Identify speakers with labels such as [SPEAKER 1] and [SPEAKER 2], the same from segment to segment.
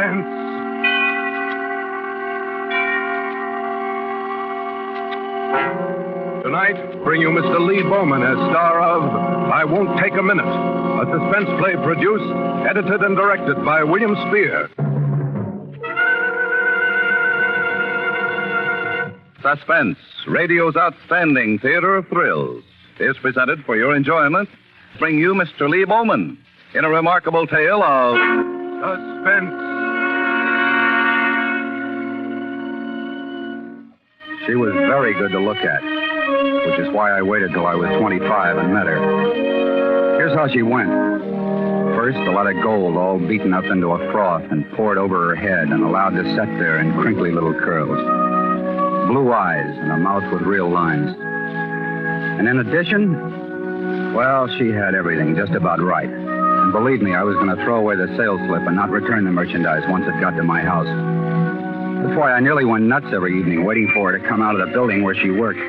[SPEAKER 1] Suspense. Tonight, bring you Mr. Lee Bowman as star of I Won't Take a Minute, a suspense play produced, edited, and directed by William Spear.
[SPEAKER 2] Suspense, radio's outstanding theater of thrills, is presented for your enjoyment. Bring you Mr. Lee Bowman in a remarkable tale of
[SPEAKER 1] Suspense.
[SPEAKER 3] She was very good to look at, which is why I waited till I was 25 and met her. Here's how she went. First, a lot of gold all beaten up into a froth and poured over her head and allowed to set there in crinkly little curls. Blue eyes and a mouth with real lines. And in addition, well, she had everything just about right. And believe me, I was going to throw away the sales slip and not return the merchandise once it got to my house. That's why I nearly went nuts every evening waiting for her to come out of the building where she worked.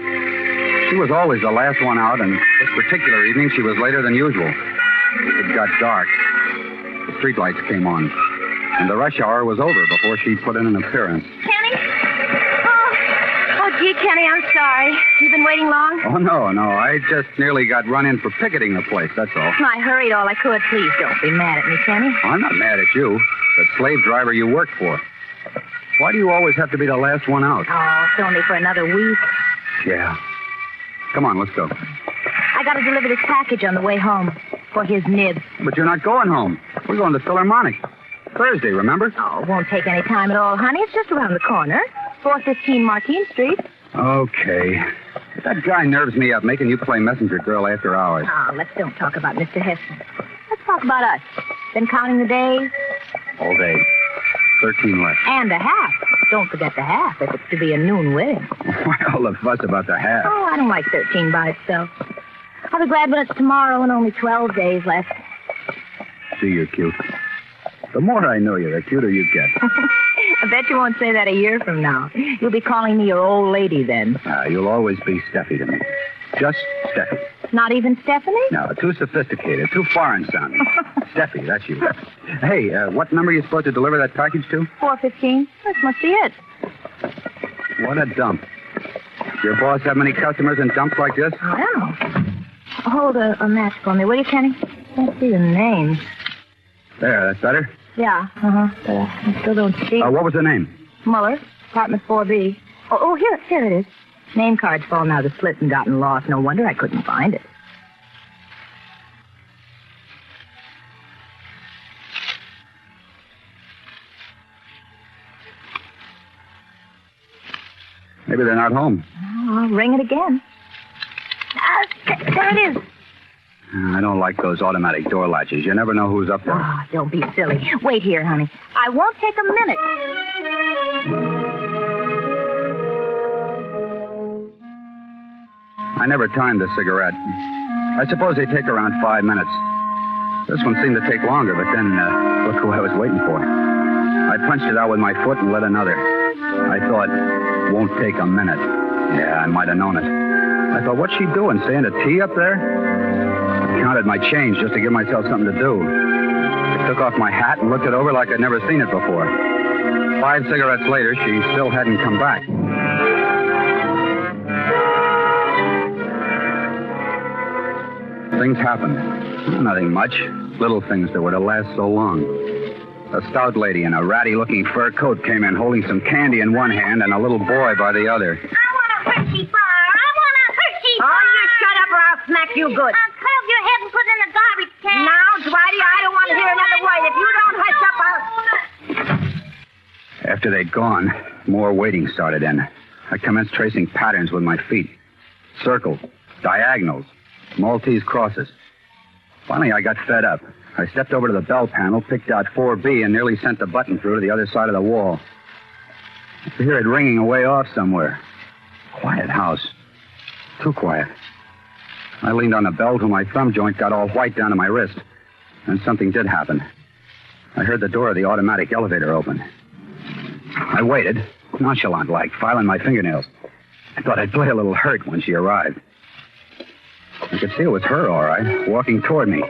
[SPEAKER 3] She was always the last one out, and this particular evening she was later than usual. It got dark. The streetlights came on, and the rush hour was over before she put in an appearance.
[SPEAKER 4] Kenny? Oh, gee, Kenny, I'm sorry. You've been waiting long?
[SPEAKER 3] Oh, no. I just nearly got run in for picketing the place, that's all.
[SPEAKER 4] I hurried all I could. Please don't be mad at me, Kenny.
[SPEAKER 3] I'm not mad at you. The slave driver you work for. Why do you always have to be the last one out?
[SPEAKER 4] Oh, it's only for another week.
[SPEAKER 3] Yeah. Come on, let's go.
[SPEAKER 4] I got to deliver this package on the way home for his nib.
[SPEAKER 3] But you're not going home. We're going to Philharmonic. Thursday, remember?
[SPEAKER 4] Oh, it won't take any time at all, honey. It's just around the corner. 415 Martine Street.
[SPEAKER 3] Okay. That guy nerves me up, making you play messenger girl after hours.
[SPEAKER 4] Oh, let's don't talk about Mr. Heston. Let's talk about us. Been counting the days?
[SPEAKER 3] All day. 13 left.
[SPEAKER 4] And the half. Don't forget the half if it's to be a noon wedding.
[SPEAKER 3] Why all the fuss about the half?
[SPEAKER 4] Oh, I don't like 13 by itself. I'll be glad when it's tomorrow and only 12 days left.
[SPEAKER 3] Gee, you're cute. The more I know you, the cuter you get.
[SPEAKER 4] I bet you won't say that a year from now. You'll be calling me your old lady then.
[SPEAKER 3] You'll always be Steffi to me. Just Steffi.
[SPEAKER 4] Not even Stephanie?
[SPEAKER 3] No, too sophisticated, too foreign sounding. Steffi, that's you. Hey, what number are you supposed to deliver that package to?
[SPEAKER 4] 415. This must be it.
[SPEAKER 3] What a dump. Your boss have many customers in dumps like this?
[SPEAKER 4] Well, hold a match for me, will you, Kenny? Can't see the name.
[SPEAKER 3] There, that's better.
[SPEAKER 4] Yeah, but I still don't see.
[SPEAKER 3] What was the name?
[SPEAKER 4] Muller, apartment 4B. Oh, here it is. Name card's fallen out of the slit and gotten lost. No wonder I couldn't find it.
[SPEAKER 3] Maybe they're not home.
[SPEAKER 4] Oh, I'll ring it again. There it is.
[SPEAKER 3] I don't like those automatic door latches. You never know who's up there.
[SPEAKER 4] Oh, don't be silly. Wait here, honey. I won't take a minute.
[SPEAKER 3] I never timed the cigarette. I suppose they take around 5 minutes. This one seemed to take longer, but then look who I was waiting for. I punched it out with my foot and lit another. I thought, won't take a minute. Yeah, I might have known it. I thought, what's she doing, saying a T up there? I counted my change just to give myself something to do. I took off my hat and looked it over like I'd never seen it before. 5 cigarettes later, she still hadn't come back. Things happened. Nothing much. Little things that were to last so long. A stout lady in a ratty-looking fur coat came in holding some candy in one hand and a little boy by the other.
[SPEAKER 5] I want a Hershey bar. I want a Hershey bar.
[SPEAKER 4] Oh, you shut up or I'll smack you good.
[SPEAKER 5] I'll carve your head and put it in the garbage can.
[SPEAKER 4] Now, Dwighty, I don't want to hear another word. If you don't hush up, I'll...
[SPEAKER 3] After they'd gone, more waiting started in. I commenced tracing patterns with my feet. Circles, diagonals, Maltese crosses. Finally, I got fed up. I stepped over to the bell panel, picked out 4B, and nearly sent the button through to the other side of the wall. I could hear it ringing away off somewhere. Quiet house. Too quiet. I leaned on the bell till my thumb joint got all white down to my wrist. And something did happen. I heard the door of the automatic elevator open. I waited, nonchalant-like, filing my fingernails. I thought I'd play a little hurt when she arrived. I could see it was her, all right, walking toward me.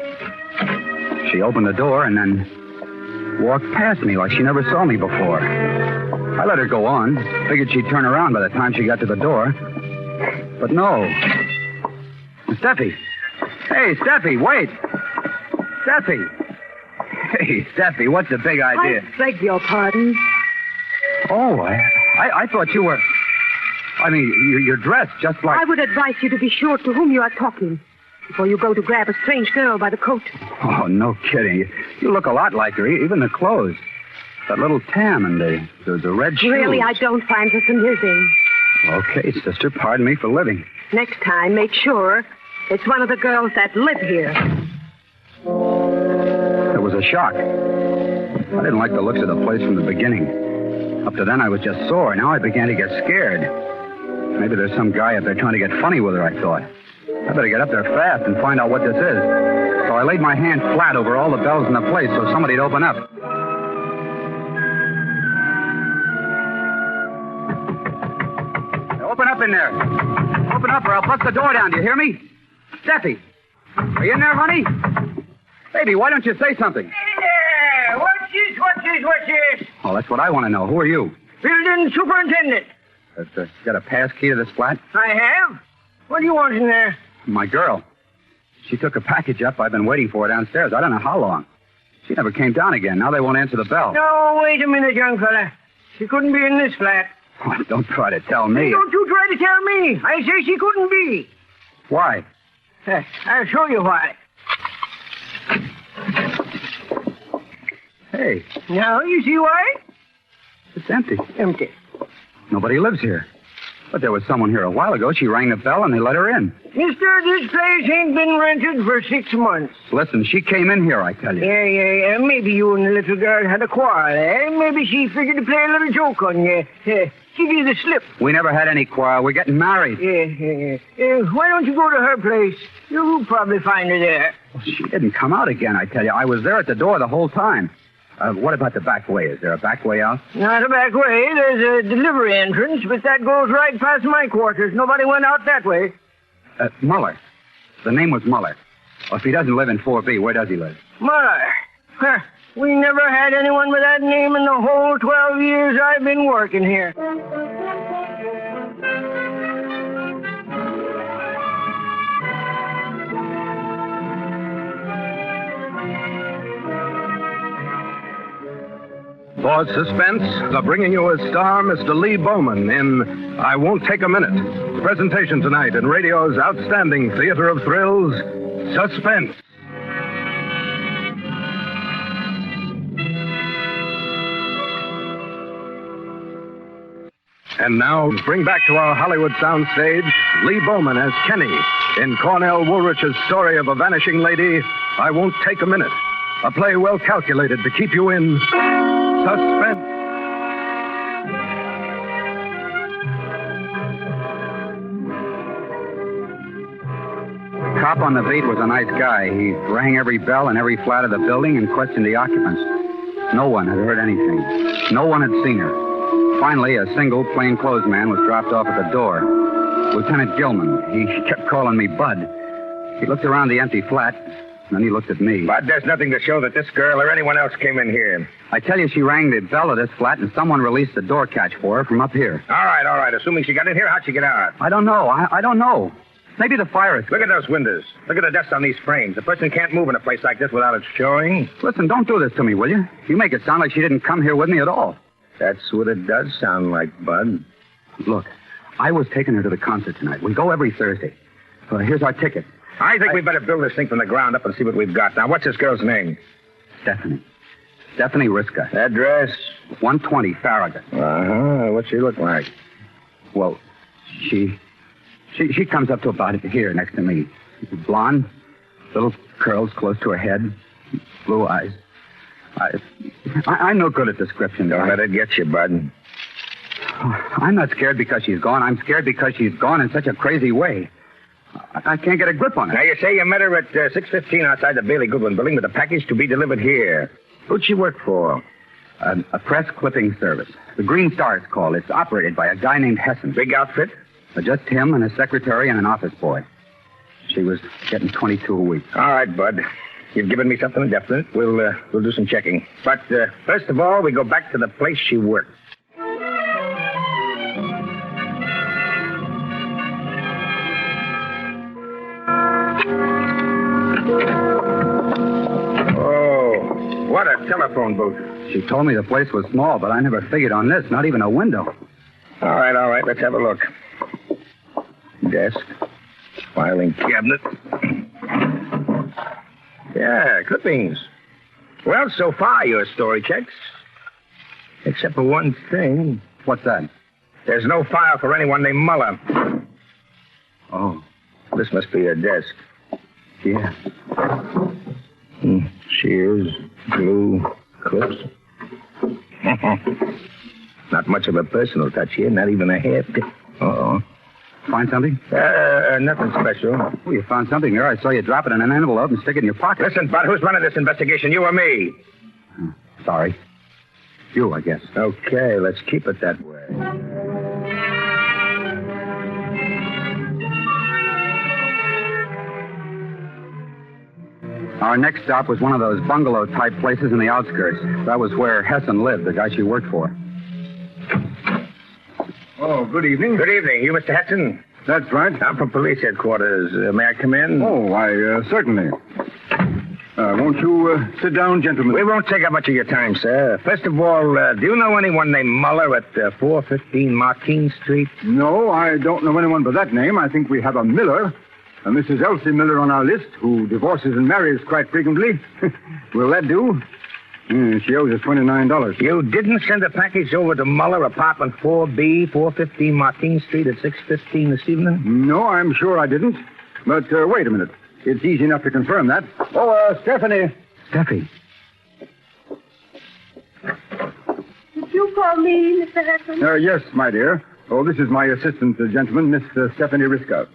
[SPEAKER 3] She opened the door, and then walked past me like she never saw me before. I let her go on. Figured she'd turn around by the time she got to the door. But no. Steffi. Hey, Steffi, wait. Steffi. Hey, Steffi, what's the big idea?
[SPEAKER 6] I beg your pardon.
[SPEAKER 3] Oh, I thought you were... I mean, you're dressed just like...
[SPEAKER 6] I would advise you to be sure to whom you are talking before you go to grab a strange girl by the coat.
[SPEAKER 3] Oh, no kidding. You look a lot like her, even the clothes. That little tam and the red shoes.
[SPEAKER 6] Really, I don't find this amusing.
[SPEAKER 3] Okay, sister, pardon me for living.
[SPEAKER 6] Next time, make sure it's one of the girls that live here.
[SPEAKER 3] It was a shock. I didn't like the looks of the place from the beginning. Up to then, I was just sore. Now I began to get scared. Maybe there's some guy up there trying to get funny with her, I thought. I better get up there fast and find out what this is. So I laid my hand flat over all the bells in the place so somebody'd open up. Open up in there. Open up or I'll bust the door down. Do you hear me? Steffi, are you in there, honey? Baby, why don't you say something?
[SPEAKER 7] Yeah, what's this?
[SPEAKER 3] Oh, that's what I want to know. Who are you?
[SPEAKER 7] Building superintendent.
[SPEAKER 3] Got a pass key to this flat?
[SPEAKER 7] I have. What do you want in there?
[SPEAKER 3] My girl. She took a package up. I've been waiting for her downstairs. I don't know how long. She never came down again. Now they won't answer the bell.
[SPEAKER 7] No, wait a minute, young fella. She couldn't be in this flat.
[SPEAKER 3] Oh, don't try to tell me.
[SPEAKER 7] Don't you try to tell me. I say she couldn't be.
[SPEAKER 3] Why?
[SPEAKER 7] I'll show you why.
[SPEAKER 3] Hey,
[SPEAKER 7] Now, you see why?
[SPEAKER 3] it's empty.
[SPEAKER 7] Empty.
[SPEAKER 3] Nobody lives here. But there was someone here a while ago. She rang the bell and they let her in.
[SPEAKER 7] Mister, this place ain't been rented for 6 months.
[SPEAKER 3] Listen, she came in here, I tell you.
[SPEAKER 7] Yeah. Maybe you and the little girl had a quarrel, eh? Maybe she figured to play a little joke on you. Give you the slip.
[SPEAKER 3] We never had any quarrel. We're getting married.
[SPEAKER 7] Yeah. Why don't you go to her place? You'll probably find her there.
[SPEAKER 3] Well, she didn't come out again, I tell you. I was there at the door the whole time. What about the back way? Is there a back way out?
[SPEAKER 7] Not a back way. There's a delivery entrance, but that goes right past my quarters. Nobody went out that way.
[SPEAKER 3] Muller. The name was Muller. Well, if he doesn't live in 4B, where does he live?
[SPEAKER 7] Muller. Huh. We never had anyone with that name in the whole 12 years I've been working here.
[SPEAKER 1] For Suspense, the bringing you a star, Mr. Lee Bowman, in I Won't Take a Minute. Presentation tonight in radio's outstanding theater of thrills, Suspense. And now, bring back to our Hollywood soundstage, Lee Bowman as Kenny in Cornell Woolrich's story of a vanishing lady, I Won't Take a Minute. A play well calculated to keep you in suspense.
[SPEAKER 3] The cop on the beat was a nice guy. He rang every bell in every flat of the building and questioned the occupants. No one had heard anything. No one had seen her. Finally, a single plainclothes man was dropped off at the door. Lieutenant Gilman. He kept calling me Bud. He looked around the empty flat, and then he looked at me.
[SPEAKER 8] But there's nothing to show that this girl or anyone else came in here.
[SPEAKER 3] I tell you, she rang the bell of this flat, and someone released the door catch for her from up here.
[SPEAKER 8] All right. Assuming she got in here, how'd she get out?
[SPEAKER 3] I don't know. I don't know. Maybe the fire is...
[SPEAKER 8] Look at those windows. Look at the dust on these frames. A person can't move in a place like this without it showing.
[SPEAKER 3] Listen, don't do this to me, will you? You make it sound like she didn't come here with me at all.
[SPEAKER 8] That's what it does sound like, Bud.
[SPEAKER 3] Look, I was taking her to the concert tonight. We go every Thursday. Here's our ticket.
[SPEAKER 8] I think we better build this thing from the ground up and see what we've got. Now, what's this girl's name?
[SPEAKER 3] Stephanie Riska.
[SPEAKER 8] Address?
[SPEAKER 3] 120 Farragut.
[SPEAKER 8] Uh-huh. What's she look like?
[SPEAKER 3] Well, she comes up to about here next to me. Blonde, little curls close to her head, blue eyes. I'm no good at description.
[SPEAKER 8] Don't let it get you, Bud.
[SPEAKER 3] I'm not scared because she's gone. I'm scared because she's gone in such a crazy way. I can't get a grip on her.
[SPEAKER 8] Now, you say you met her at 6:15 outside the Bailey Goodwin building with a package to be delivered here. Who'd she work for?
[SPEAKER 3] A press clipping service. The Green Star it's called. It's operated by a guy named Hessen.
[SPEAKER 8] Big outfit?
[SPEAKER 3] Just him and a secretary and an office boy. She was getting $22 a week.
[SPEAKER 8] All right, Bud. You've given me something definite. We'll do some checking. But first of all, we go back to the place she worked. Oh, what a telephone booth.
[SPEAKER 3] She told me the place was small, but I never figured on this. Not even a window.
[SPEAKER 8] All right. Let's have a look. Desk. Filing cabinet. Yeah, clippings. Well, so far, your story checks. Except for one thing.
[SPEAKER 3] What's that?
[SPEAKER 8] There's no file for anyone named Muller.
[SPEAKER 3] Oh.
[SPEAKER 8] This must be her desk.
[SPEAKER 3] Yeah.
[SPEAKER 8] Shears, glue, clips. Not much of a personal touch here, not even a hair tip. Uh-oh.
[SPEAKER 3] Find something?
[SPEAKER 8] Nothing special.
[SPEAKER 3] Oh, you found something there. I saw you drop it in an envelope and stick it in your pocket.
[SPEAKER 8] Listen, Bud, who's running this investigation, you or me?
[SPEAKER 3] Sorry. You, I guess.
[SPEAKER 8] Okay, let's keep it that way.
[SPEAKER 3] Our next stop was one of those bungalow-type places in the outskirts. That was where Hessen lived, the guy she worked for.
[SPEAKER 9] Oh, good evening.
[SPEAKER 8] Good evening. You Mr. Hudson?
[SPEAKER 9] That's right.
[SPEAKER 8] I'm from police headquarters. May I come in?
[SPEAKER 9] Oh, certainly. Won't you sit down, gentlemen?
[SPEAKER 8] We won't take up much of your time, sir. First of all, do you know anyone named Muller at 415 Martine Street?
[SPEAKER 9] No, I don't know anyone by that name. I think we have a Miller, a Mrs. Elsie Miller on our list, who divorces and marries quite frequently. Will that do? She owes us $29.
[SPEAKER 8] You didn't send a package over to Muller, apartment 4B, 415 Martine Street at 6:15 this evening?
[SPEAKER 9] No, I'm sure I didn't. But wait a minute. It's easy enough to confirm that. Oh, Stephanie.
[SPEAKER 3] Steffi.
[SPEAKER 5] Did you call me, Mr. Hudson?
[SPEAKER 9] Yes, my dear. Oh, this is my assistant gentleman, Miss Stephanie Riska.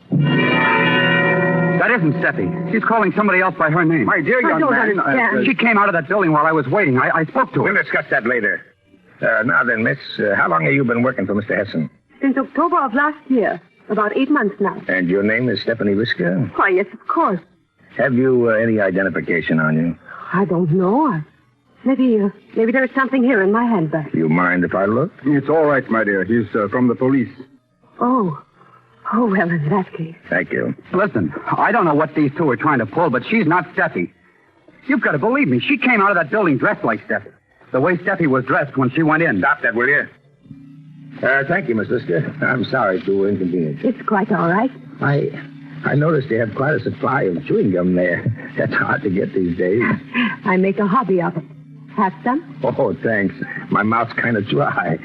[SPEAKER 3] That isn't Steffi. She's calling somebody else by her name.
[SPEAKER 9] My dear young
[SPEAKER 5] don't
[SPEAKER 9] man.
[SPEAKER 5] understand.
[SPEAKER 3] She came out of that building while I was waiting. I spoke to her.
[SPEAKER 8] We'll discuss that later. Now then, miss, how long have you been working for Mr. Hessen?
[SPEAKER 6] Since October of last year. About 8 months now.
[SPEAKER 8] And your name is Stephanie Riska?
[SPEAKER 6] Why, yes, of course.
[SPEAKER 8] Have you any identification on you?
[SPEAKER 6] I don't know. Maybe there is something here in my handbag.
[SPEAKER 8] Do you mind if I look?
[SPEAKER 9] It's all right, my dear. He's from the police.
[SPEAKER 6] Oh, well, in that case.
[SPEAKER 8] Thank you.
[SPEAKER 3] Listen, I don't know what these two are trying to pull, but she's not Steffi. You've got to believe me. She came out of that building dressed like Steffi. The way Steffi was dressed when she went in.
[SPEAKER 8] Stop that, will you? Thank you, Miss Liska. I'm sorry to inconvenience you.
[SPEAKER 6] It's quite all right.
[SPEAKER 8] I noticed you have quite a supply of chewing gum there. That's hard to get these days.
[SPEAKER 6] I make a hobby of it. Have some?
[SPEAKER 8] Oh, thanks. My mouth's kind of dry.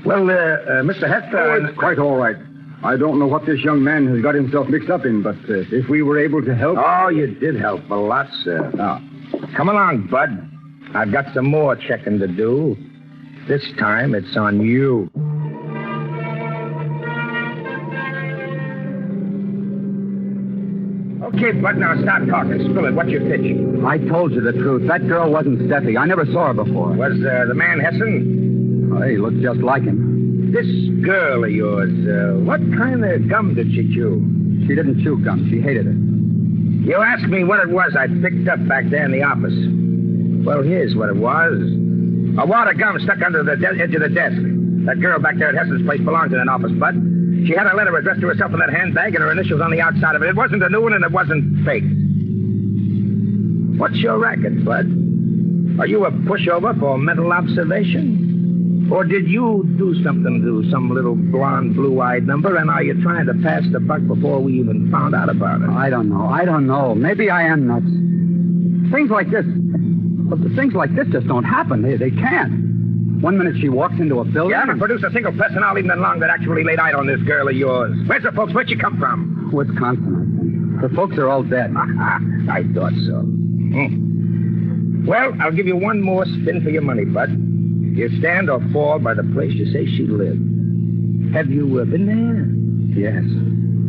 [SPEAKER 8] Well, Mr. Hester...
[SPEAKER 9] It's quite all right. I don't know what this young man has got himself mixed up in, but if we were able to help...
[SPEAKER 8] Oh, you did help a lot, sir. Now, come along, Bud. I've got some more checking to do. This time, it's on you. Okay, Bud, now stop talking. Spill it. What's your pitch?
[SPEAKER 3] I told you the truth. That girl wasn't Steffi. I never saw her before.
[SPEAKER 8] Was the man Hessen?
[SPEAKER 3] Oh, he looked just like him.
[SPEAKER 8] This girl of yours, what kind of gum did she chew?
[SPEAKER 3] She didn't chew gum. She hated it.
[SPEAKER 8] You asked me what it was I picked up back there in the office. Well, here's what it was. A wad of gum stuck under the edge of the desk. That girl back there at Hessen's place belonged in an office, Bud. She had a letter addressed to herself in that handbag and her initials on the outside of it. It wasn't a new one and it wasn't fake. What's your racket, Bud? Are you a pushover for mental observation? Or did you do something to some little blonde, blue-eyed number, and are you trying to pass the buck before we even found out about it?
[SPEAKER 3] I don't know. Maybe I am nuts. Things like this just don't happen. They can't. One minute she walks into a building...
[SPEAKER 8] You haven't produced a single person all evening long that actually laid eyes on this girl of yours. Where's the folks? Where'd she come from?
[SPEAKER 3] Wisconsin, I think. Her folks are all dead.
[SPEAKER 8] I thought so. Well, I'll give you one more spin for your money, Bud. You stand or fall by the place you say she lived. Have you been there?
[SPEAKER 3] Yes.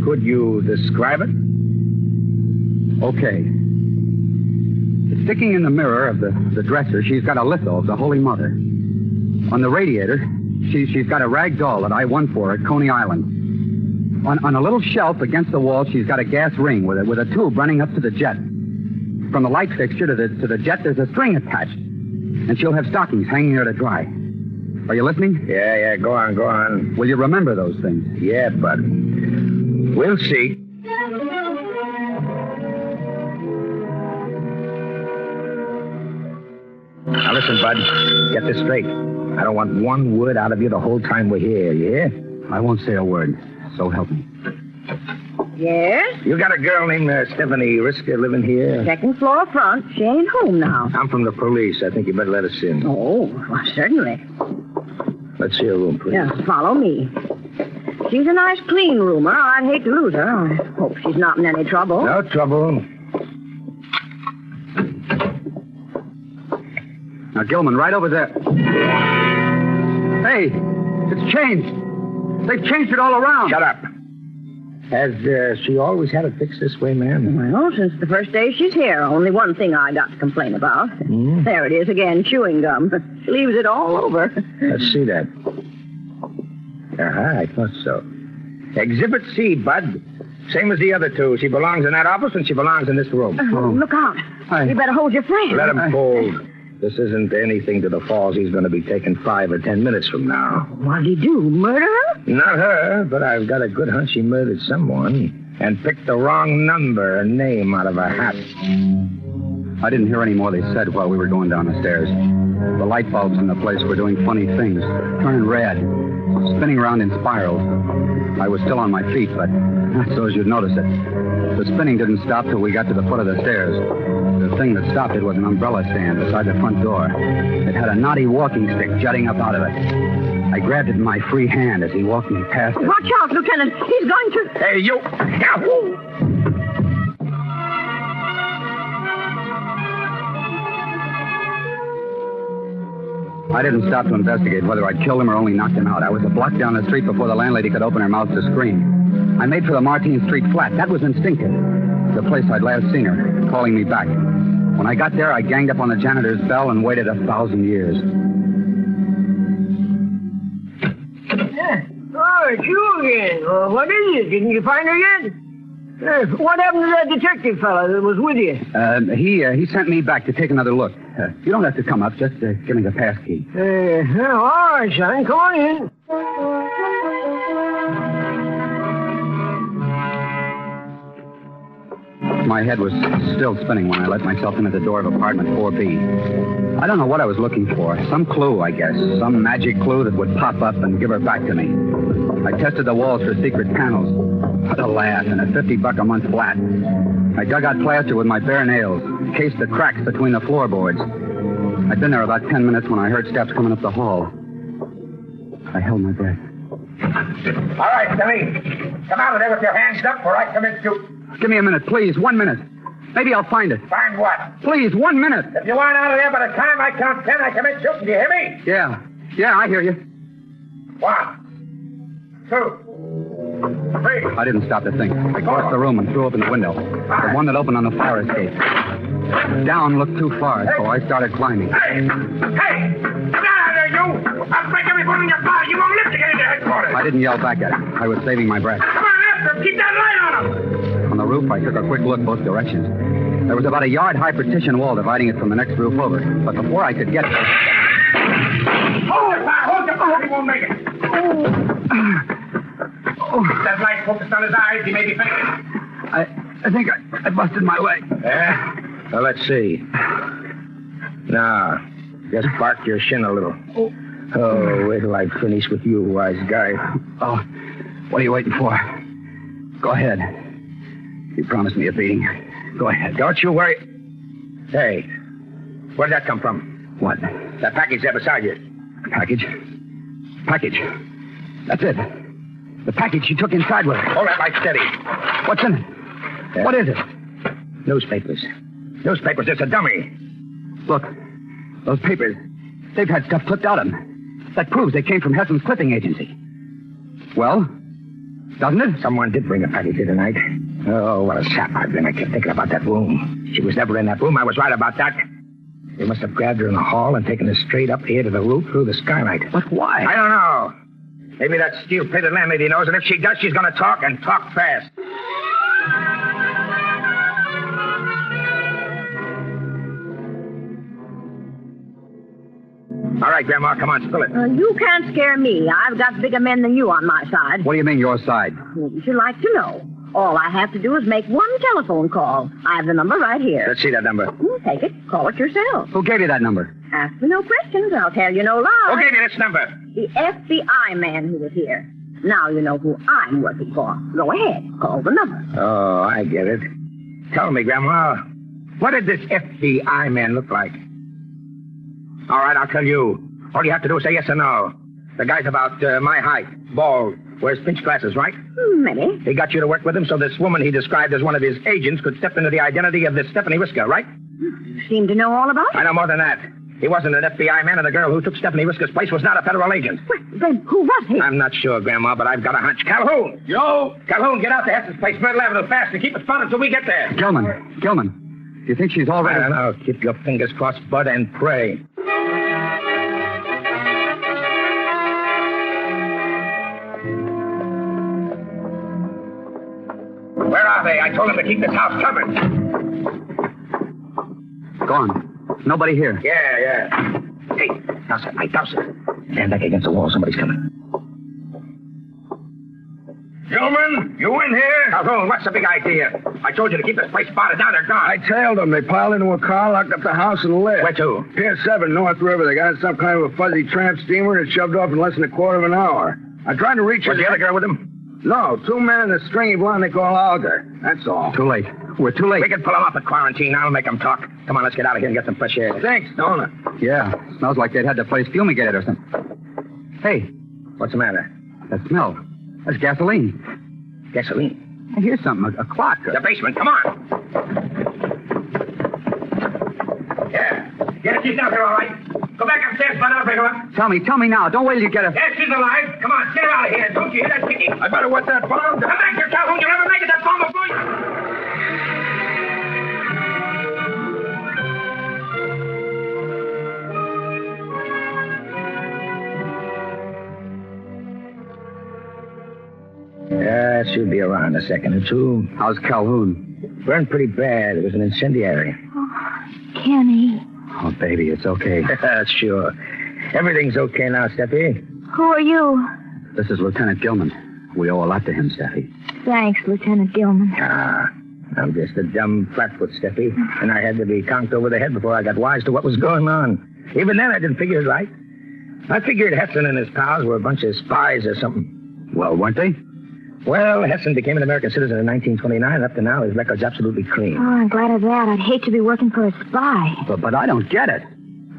[SPEAKER 8] Could you describe it?
[SPEAKER 3] Okay. Sticking in the mirror of the dresser, she's got a litho of the Holy Mother. On the radiator, she's got a rag doll that I won for at Coney Island. On a little shelf against the wall, she's got a gas ring with a tube running up to the jet. From the light fixture to the jet, there's a string attached. And she'll have stockings hanging there to dry. Are you listening?
[SPEAKER 8] Yeah, go on.
[SPEAKER 3] Will you remember those things?
[SPEAKER 8] Yeah, bud. We'll see. Now listen, bud. Get this straight. I don't want one word out of you the whole time we're here, you hear?
[SPEAKER 3] I won't say a word. So help me.
[SPEAKER 4] Yes?
[SPEAKER 8] You got a girl named Stephanie Risker living here?
[SPEAKER 4] Second floor front. She ain't home now.
[SPEAKER 8] I'm from the police. I think you better let us in.
[SPEAKER 4] Oh, well, certainly.
[SPEAKER 8] Let's see her room, please.
[SPEAKER 4] Yeah, follow me. She's a nice, clean roomer. I'd hate to lose her. I hope she's not in any trouble.
[SPEAKER 8] No trouble.
[SPEAKER 3] Now, Gilman, right over there. Hey, it's changed. They've changed it all around.
[SPEAKER 8] Shut up. Has she always had it fixed this way, ma'am?
[SPEAKER 4] Well, since the first day she's here. Only one thing I got to complain about. There it is again, chewing gum. She leaves it all over.
[SPEAKER 8] Let's see that. I thought so. Exhibit C, bud. Same as the other two. She belongs in that office and she belongs in this room.
[SPEAKER 4] Look out. You better hold your friend.
[SPEAKER 8] Let him hold. This isn't anything to the falls he's going to be taking 5 or 10 minutes from now.
[SPEAKER 4] What'd he do? Murder her?
[SPEAKER 8] Not her, but I've got a good hunch he murdered someone and picked the wrong number and name out of a hat.
[SPEAKER 3] I didn't hear any more they said while we were going down the stairs. The light bulbs in the place were doing funny things, turning red, spinning around in spirals. I was still on my feet, but not so as you'd notice it. The spinning didn't stop till we got to the foot of the stairs. The thing that stopped it was an umbrella stand beside the front door. It had a knotty walking stick jutting up out of it. I grabbed it in my free hand as he walked me past it.
[SPEAKER 4] Watch out, Lieutenant. He's going to...
[SPEAKER 8] Hey, you! Yahoo!
[SPEAKER 3] I didn't stop to investigate whether I'd killed him or only knocked him out. I was a block down the street before the landlady could open her mouth to scream. I made for the Martin Street flat. That was instinctive. The place I'd last seen her, calling me back. When I got there, I ganged up on the janitor's bell and waited 1,000 years.
[SPEAKER 7] Oh, it's you again. What is it? Didn't you find her yet? What happened to that detective fella that was with you?
[SPEAKER 3] He sent me back to take another look. You don't have to come up. Just give me the pass key.
[SPEAKER 7] All right, son. Come on in.
[SPEAKER 3] My head was still spinning when I let myself in at the door of apartment 4B. I don't know what I was looking for. Some clue, I guess. Some magic clue that would pop up and give her back to me. I tested the walls for secret panels. What a laugh, and a $50 a month flat. I dug out plaster with my bare nails, cased the cracks between the floorboards. I'd been there about 10 minutes when I heard steps coming up the hall. I held my breath.
[SPEAKER 8] All right, Billy. Come out of there with your hands up or I come in too.
[SPEAKER 3] Give me a minute, please. 1 minute. Maybe I'll find it.
[SPEAKER 8] Find what?
[SPEAKER 3] Please, 1 minute.
[SPEAKER 8] If you aren't out of there by the time I count 10, I come in shooting. Do you hear me?
[SPEAKER 3] Yeah, I hear you.
[SPEAKER 8] 1, 2, 3.
[SPEAKER 3] I didn't stop to think. I crossed the room and threw open the window. The one that opened on the fire escape. Down looked too far, so I started climbing.
[SPEAKER 8] Hey! Come down out of there, you! I'll break every bone in your body. You won't live to get into headquarters.
[SPEAKER 3] I didn't yell back at him. I was saving my breath.
[SPEAKER 8] Come on after him. Keep that light on him.
[SPEAKER 3] On the roof, I took a quick look both directions. There was about a yard-high partition wall dividing it from the next roof over. But before I could get it...
[SPEAKER 8] Hold it, pal. Hold it, pal. He won't make it. Keep that light focused on his eyes. He may be fainting.
[SPEAKER 3] I think I busted my leg.
[SPEAKER 8] Yeah? Well, let's see. Now, just bark your shin a little. Oh, wait till I finish with you, wise guy.
[SPEAKER 3] Oh, what are you waiting for? Go ahead. You promised me a beating. Go ahead.
[SPEAKER 8] Don't you worry. Hey, where'd that come from?
[SPEAKER 3] What?
[SPEAKER 8] That package there beside you.
[SPEAKER 3] Package? Package. That's it. The package she took inside with her.
[SPEAKER 8] Hold that light steady.
[SPEAKER 3] What's in it? What is it?
[SPEAKER 8] Newspapers. Newspapers. It's a dummy.
[SPEAKER 3] Look, those papers. They've had stuff clipped out of them. That proves they came from Hessen's clipping agency. Well, doesn't it?
[SPEAKER 8] Someone did bring a package here tonight. Oh, what a sap I've been. I kept thinking about that room. She was never in that room. I was right about that. They must have grabbed her in the hall and taken her straight up here to the roof through the skylight.
[SPEAKER 3] But why?
[SPEAKER 8] I don't know. Maybe that steel-plated landlady knows, and if she does, she's going to talk and talk fast. right, Grandma. Come on, spill it.
[SPEAKER 4] You can't scare me. I've got bigger men than you on my side.
[SPEAKER 3] What do you mean, your side?
[SPEAKER 4] Wouldn't you like to know? All I have to do is make one telephone call. I have the number right here.
[SPEAKER 8] Let's see that number.
[SPEAKER 4] Take it. Call it yourself.
[SPEAKER 3] Who gave you that number?
[SPEAKER 4] Ask me no questions. I'll tell you no lies.
[SPEAKER 8] Who gave you this number?
[SPEAKER 4] The FBI man who was here. Now you know who I'm working for. Go ahead. Call the number.
[SPEAKER 8] Oh, I get it. Tell me, Grandma, what did this FBI man look like? All right, I'll tell you. All you have to do is say yes or no. The guy's about my height, bald, wears pinch glasses, right?
[SPEAKER 4] Maybe.
[SPEAKER 8] He got you to work with him so this woman he described as one of his agents could step into the identity of this Stephanie Whisker, right?
[SPEAKER 4] You seem to know all about it.
[SPEAKER 8] I know more than that. He wasn't an FBI man, and the girl who took Stephanie Whisker's place was not a federal agent.
[SPEAKER 4] Well, then who was he?
[SPEAKER 8] I'm not sure, Grandma, but I've got a hunch. Calhoun!
[SPEAKER 9] Yo!
[SPEAKER 8] Calhoun, get out to Heston's place, Myrtle Avenue, fast, and keep it spotted until we get there.
[SPEAKER 3] Gilman. Do you think she's already...
[SPEAKER 8] I don't know. Keep your fingers crossed, Bud, and pray. Where are they? I told them to keep this house covered.
[SPEAKER 3] Gone. Nobody here.
[SPEAKER 8] Yeah. Hey, douse it, Mike, douse it. Stand back against the wall. Somebody's coming.
[SPEAKER 1] Gentlemen, you in here?
[SPEAKER 8] Calhoun, what's the big idea? I told you to keep this place spotted. Now they're gone.
[SPEAKER 1] I tailed them. They piled into a car, locked up the house, and left.
[SPEAKER 8] Where to?
[SPEAKER 1] Pier 7, North River. They got in some kind of a fuzzy tramp steamer and it shoved off in less than a quarter of an hour. I tried to reach her.
[SPEAKER 8] Was the other girl with him?
[SPEAKER 1] No, 2 men and a stringy blonde they call Alger. That's all.
[SPEAKER 3] Too late. We're too late.
[SPEAKER 8] We can pull them up at quarantine. I'll make them talk. Come on, let's get out of here and get some fresh air.
[SPEAKER 1] Thanks, don't it?
[SPEAKER 3] Yeah. Smells like they'd had the place fumigated or something. Hey,
[SPEAKER 8] What's the matter?
[SPEAKER 3] that smell. That's gasoline.
[SPEAKER 8] Gasoline.
[SPEAKER 3] I hear something. A clock.
[SPEAKER 8] The basement. Come on. Yeah. Get her. She's down here, all right. Go back upstairs, Bud. I'll bring her up.
[SPEAKER 3] Tell me now. Don't wait till you get her.
[SPEAKER 8] Yeah, she's alive. Come on, get her out of here. Don't you hear that kicking?
[SPEAKER 1] I better wet that bomb.
[SPEAKER 8] Come back here, Calhoun. You'll never make it. That bomb will blow you. Yeah, she'll be around a second or two.
[SPEAKER 3] How's Calhoun?
[SPEAKER 8] Burned pretty bad. It was an incendiary.
[SPEAKER 5] Kenny.
[SPEAKER 3] Oh, baby, it's okay.
[SPEAKER 8] Sure. Everything's okay now, Steffi.
[SPEAKER 5] Who are you?
[SPEAKER 3] This is Lieutenant Gilman. We owe a lot to him, Steffi.
[SPEAKER 5] Thanks, Lieutenant Gilman.
[SPEAKER 8] I'm just a dumb flatfoot, Steffi. And I had to be conked over the head before I got wise to what was going on. Even then, I didn't figure it right. I figured Heston and his pals were a bunch of spies or something.
[SPEAKER 3] Well, weren't they?
[SPEAKER 8] Well, Heston became an American citizen in 1929. Up to now, his record's absolutely clean.
[SPEAKER 5] Oh, I'm glad of that. I'd hate to be working for a spy.
[SPEAKER 3] But I don't get it.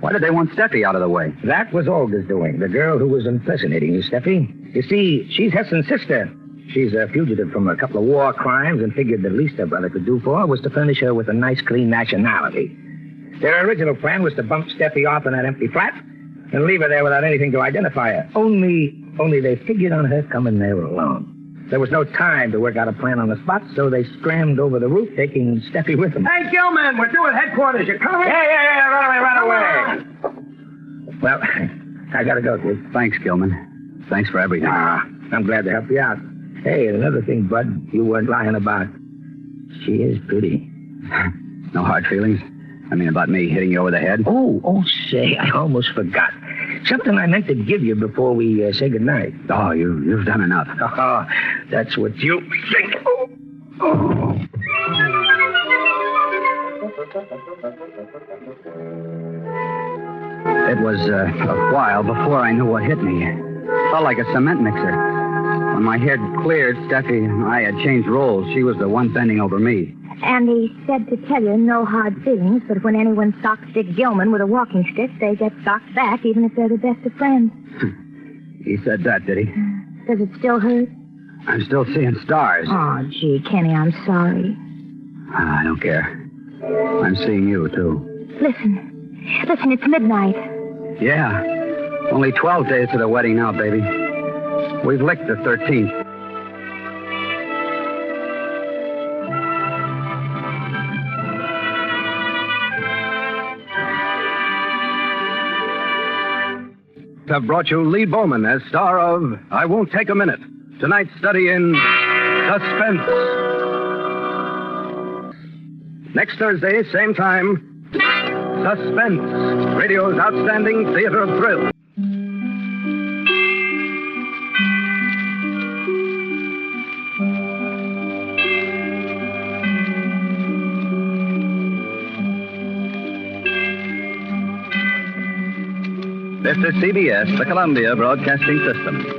[SPEAKER 3] Why did they want Steffi out of the way?
[SPEAKER 8] That was Olga's doing, the girl who was impersonating you, Steffi. You see, she's Heston's sister. She's a fugitive from a couple of war crimes and figured the least her brother could do for her was to furnish her with a nice, clean nationality. Their original plan was to bump Steffi off in that empty flat and leave her there without anything to identify her. Only they figured on her coming there alone. There was no time to work out a plan on the spot, so they scrammed over the roof, taking Steffi with them.
[SPEAKER 1] Hey, Gilman, we're due at headquarters. You coming?
[SPEAKER 8] Yeah, right away. Well, I gotta go, kid.
[SPEAKER 3] Thanks, Gilman. Thanks for everything.
[SPEAKER 8] I'm glad to help you out. Hey, another thing, Bud, you weren't lying about. She is pretty.
[SPEAKER 3] No hard feelings? I mean, about me hitting you over the head?
[SPEAKER 8] Oh, say, I almost forgot. Something I meant to give you before we say goodnight.
[SPEAKER 3] Oh, you've done enough.
[SPEAKER 8] Oh, that's what you think. Oh.
[SPEAKER 3] It was a while before I knew what hit me. Felt like a cement mixer. When my head cleared, Steffi and I had changed roles. She was the one bending over me.
[SPEAKER 5] And he said to tell you no hard feelings, but when anyone socks Dick Gilman with a walking stick, they get socked back, even if they're the best of friends.
[SPEAKER 3] He said that, did he?
[SPEAKER 5] Does it still hurt?
[SPEAKER 3] I'm still seeing stars.
[SPEAKER 5] Oh, gee, Kenny, I'm sorry.
[SPEAKER 3] I don't care. I'm seeing you, too.
[SPEAKER 5] Listen, it's midnight.
[SPEAKER 3] Yeah. Only 12 days to the wedding now, baby. We've licked the 13th.
[SPEAKER 1] Have brought you Lee Bowman as star of I Won't Take a Minute. Tonight's study in Suspense. Next Thursday, same time, Suspense, radio's outstanding theater of thrills.
[SPEAKER 2] This is CBS, the Columbia Broadcasting System.